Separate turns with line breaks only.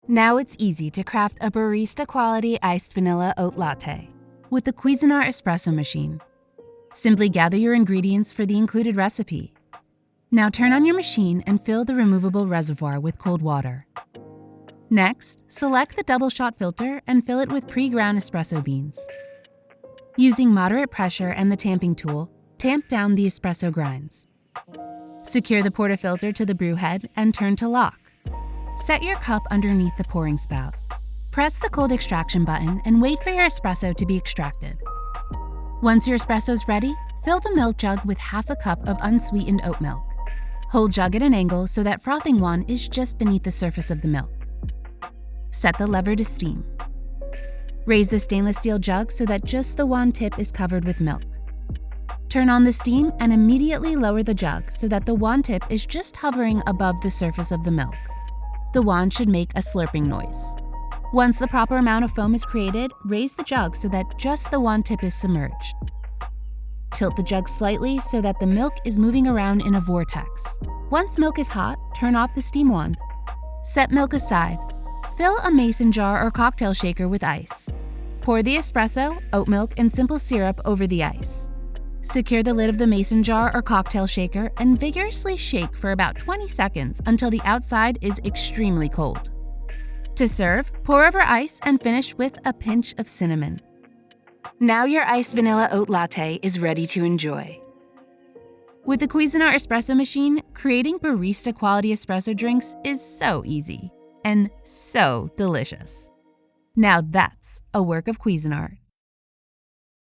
Now it's easy to craft a barista-quality iced vanilla oat latte with the Cuisinart Espresso Machine. Simply gather your ingredients for the included recipe. Now turn on your machine and fill the removable reservoir with cold water. Next, select the double shot filter and fill it with pre-ground espresso beans. Using moderate pressure and the tamping tool, tamp down the espresso grinds. Secure the portafilter to the brew head and turn to lock. Set your cup underneath the pouring spout. Press the cold extraction button and wait for your espresso to be extracted. Once your espresso is ready, fill the milk jug with half a cup of unsweetened oat milk. Hold jug at an angle so that frothing wand is just beneath the surface of the milk. Set the lever to steam. Raise the stainless steel jug so that just the wand tip is covered with milk. Turn on the steam and immediately lower the jug so that the wand tip is just hovering above the surface of the milk. The wand should make a slurping noise. Once the proper amount of foam is created, raise the jug so that just the wand tip is submerged. Tilt the jug slightly so that the milk is moving around in a vortex. Once milk is hot, turn off the steam wand. Set milk aside. Fill a mason jar or cocktail shaker with ice. Pour the espresso, oat milk, and simple syrup over the ice. Secure the lid of the mason jar or cocktail shaker and vigorously shake for about 20 seconds until the outside is extremely cold. To serve, pour over ice and finish with a pinch of cinnamon. Now your iced vanilla oat latte is ready to enjoy. With the Cuisinart Espresso Machine, creating barista-quality espresso drinks is so easy and so delicious. Now that's a work of Cuisinart.